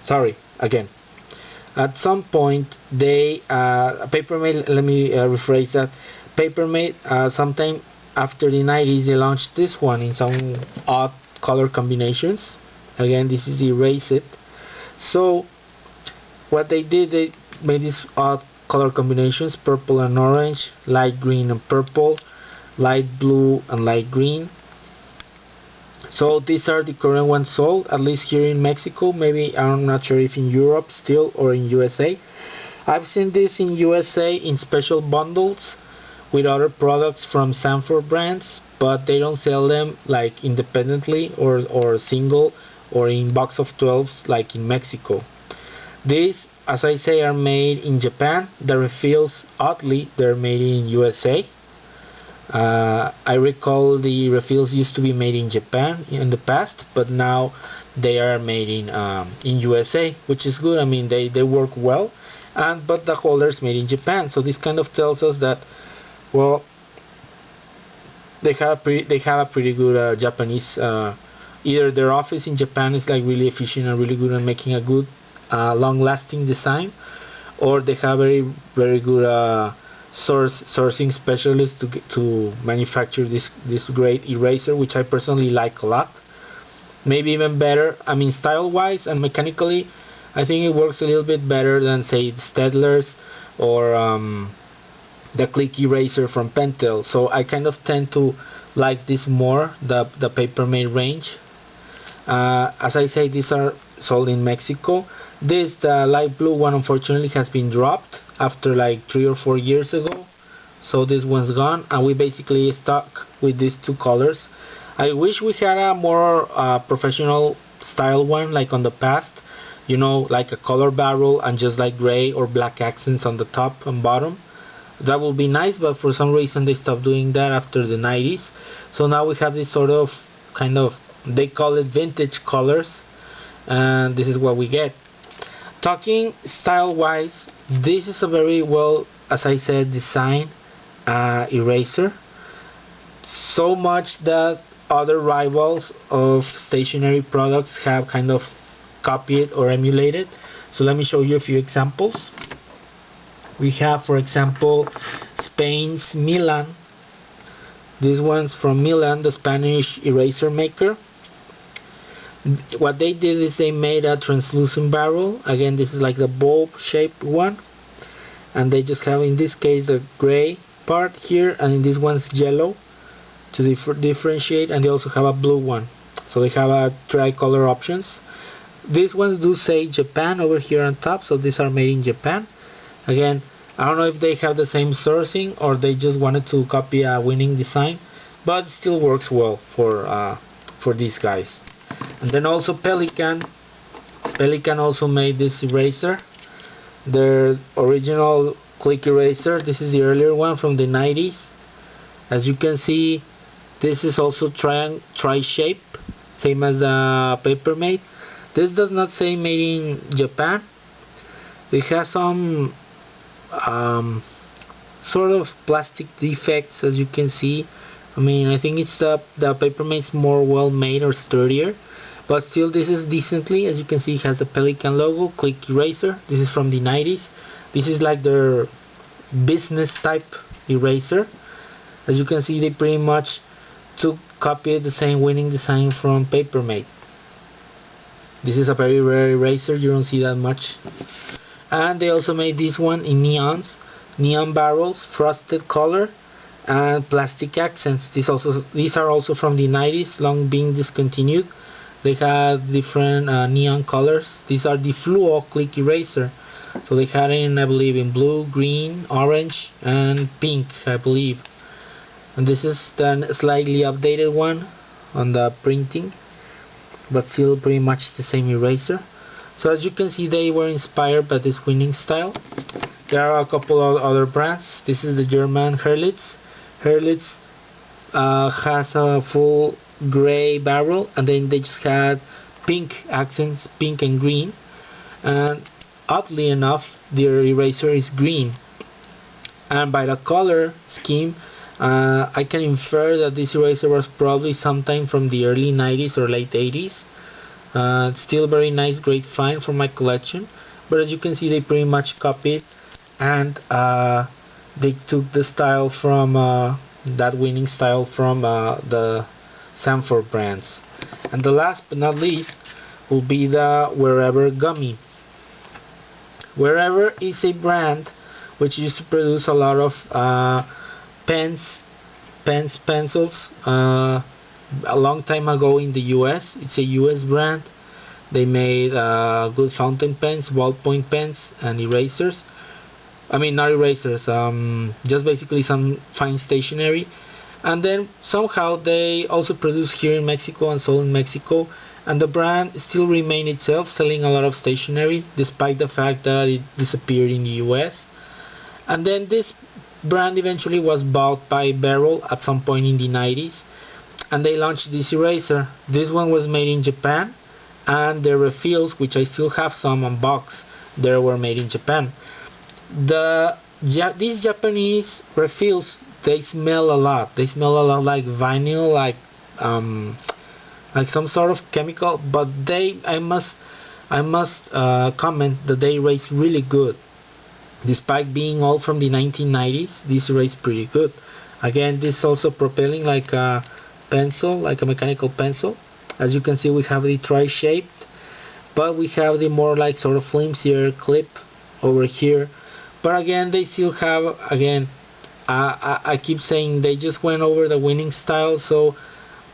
sorry, again. At some point, they Papermate. Let me rephrase that. Papermate. Sometime after the 90s, they launched this one in some odd color combinations. Again, this is Erase It. So what they did, they made these odd color combinations: purple and orange, light green and purple, light blue and light green. So these are the current ones sold, at least here in Mexico. Maybe, I'm not sure if in Europe still or in USA. I've seen this in USA in special bundles with other products from Sanford Brands, but they don't sell them like independently or single or in box of 12s like in Mexico. These, as I say, are made in Japan. The refills, oddly, they're made in USA. I recall the refills used to be made in Japan in the past, but now they are made in USA, which is good. I mean, they work well, but the holder's made in Japan. So this kind of tells us that, well, they have a pretty good Japanese. Either their office in Japan is like really efficient and really good at making a good, long-lasting design, or they have very good sourcing specialists to manufacture this great eraser, which I personally like a lot. Maybe even better. I mean, style-wise and mechanically, I think it works a little bit better than, say, Staedtler's or the Click Eraser from Pentel. So I kind of tend to like this more, the Papermate range. As I say, these are sold in Mexico. The light blue one, unfortunately, has been dropped after like 3 or 4 years ago, so this one's gone, and we basically stuck with these two colors. I wish we had a more professional style one, like on the past, you know, like a color barrel and just like gray or black accents on the top and bottom. That would be nice, but for some reason they stopped doing that after the 90s. So now we have this sort of kind of, they call it vintage colors, and this is what we get. Talking style wise, this is a very well, as I said, designed eraser. So much that other rivals of stationery products have kind of copied or emulated. So let me show you a few examples. We have, for example, Spain's Milan. This one's from Milan, the Spanish eraser maker. What they did is they made a translucent barrel. Again, this is like the bulb shaped one, and they just have, in this case, a gray part here, and in this one's yellow to differentiate, and they also have a blue one. So they have a tricolor options. These ones do say Japan over here on top, so these are made in Japan. Again, I don't know if they have the same sourcing or they just wanted to copy a winning design, but it still works well for these guys. And then also Pelikan also made this eraser, their original click eraser. This is the earlier one from the 90s. As you can see, this is also tri-shape, same as the Papermate. This does not say made in Japan. It has some sort of plastic defects, as you can see. I mean, I think it's the Papermate's more well made or sturdier, but still this is decently. As you can see, it has the Pelikan logo, click eraser. This is from the 90s. This is like their business type eraser. As you can see, they pretty much copied the same winning design from Papermate. This is a very rare eraser, you don't see that much. And they also made this one in neon barrels, frosted color, and plastic accents. These are also from the 90s, long being discontinued. They have different neon colors. These are the Fluo click eraser. So they had it in, I believe, in blue, green, orange, and pink, I believe. And this is the slightly updated one on the printing, but still pretty much the same eraser. So as you can see, they were inspired by this winning style. There are a couple of other brands. This is the German Herlitz. Herlitz has a full gray barrel, and then they just had pink accents, pink and green. And oddly enough, their eraser is green. And by the color scheme, I can infer that this eraser was probably sometime from the early 90s or late 80s. Still very nice, great find for my collection. But as you can see, they pretty much copied, and they took the style from that winning style from the Sanford Brands. And the last but not least will be the Wearever gummy. Wearever is a brand which used to produce a lot of pencils a long time ago in the US. It's a US brand. They made good fountain pens, ballpoint pens, and erasers. I mean, not erasers, just basically some fine stationery. And then somehow they also produce here in Mexico and sold in Mexico, and the brand still remained itself, selling a lot of stationery despite the fact that it disappeared in the US. And then this brand eventually was bought by Berol at some point in the 90s, and they launched this eraser. This one was made in Japan, and the refills, which I still have some on box, they were made in Japan. These Japanese refills, they smell a lot. They smell a lot like vinyl, like some sort of chemical. But I must comment that they erase really good. Despite being all from the 1990s, this erase pretty good. Again, this is also propelling like a pencil, like a mechanical pencil. As you can see, we have the tri-shaped, but we have the more like sort of flimsier clip over here. But again, they still have, again, I keep saying they just went over the winning style, so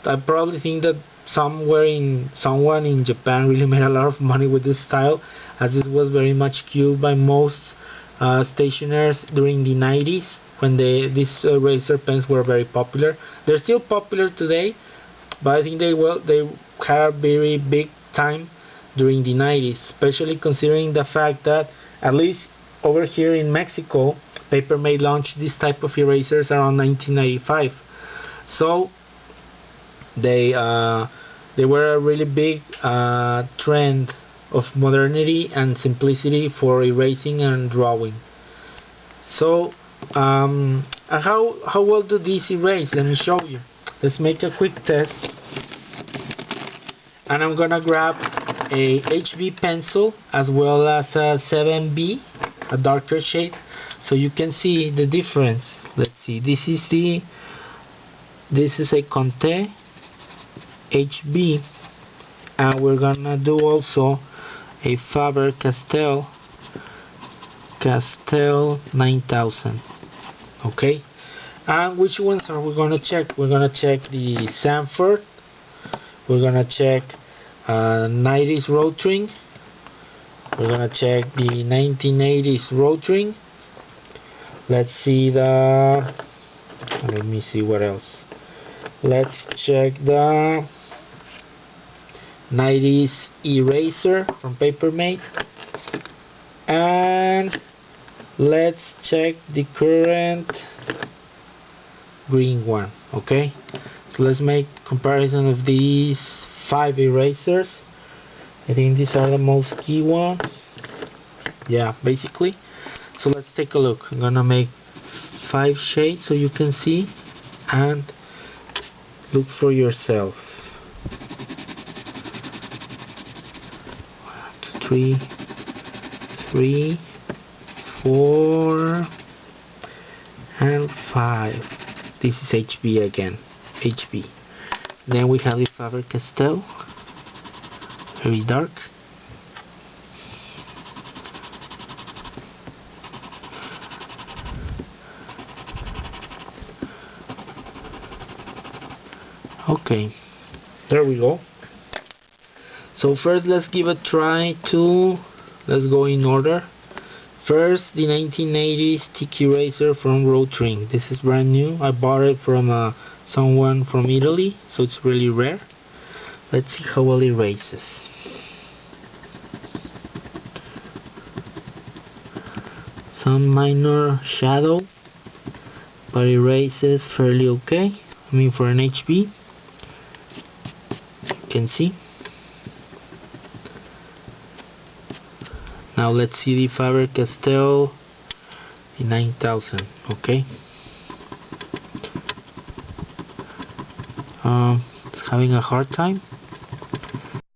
I probably think that someone in Japan really made a lot of money with this style, as it was very much cued by most stationers during the 90s when these eraser pens were very popular. They're still popular today, but I think they had a very big time during the 90s, especially considering the fact that at least over here in Mexico, Papermate launched this type of erasers around 1995. So they were a really big trend of modernity and simplicity for erasing and drawing. So how well do these erase? Let me show you. Let's make a quick test. And I'm gonna grab a HB pencil as well as a 7B, a darker shade, so you can see the difference. Let's see, this is a Conte HB, and we're gonna do also a Faber-Castell 9000. Okay, and which ones are we gonna check? We're gonna check the Sanford, we're gonna check 90s Rotring, we're gonna check the 1980s Rotring. Let's see let me see what else. Let's check the 90s eraser from Papermate, and let's check the current green one. Okay, so let's make comparison of these 5 erasers. I think these are the most key ones. Yeah, basically. So let's take a look. I'm gonna make 5 shades so you can see and look for yourself. 1, 2, 3, 4, and 5. This is HB again. HB. Then we have the Faber-Castell, very dark. Okay, there we go. So first let's give a try to, let's go in order. First, the 1980s stick eraser from Rotring. This is brand new. I bought it from someone from Italy, so it's really rare. Let's see how well it erases. Some minor shadow, but it erases fairly okay. I mean, for an HB, you can see. Now let's see the Faber-Castell, the 9000. Okay. It's having a hard time.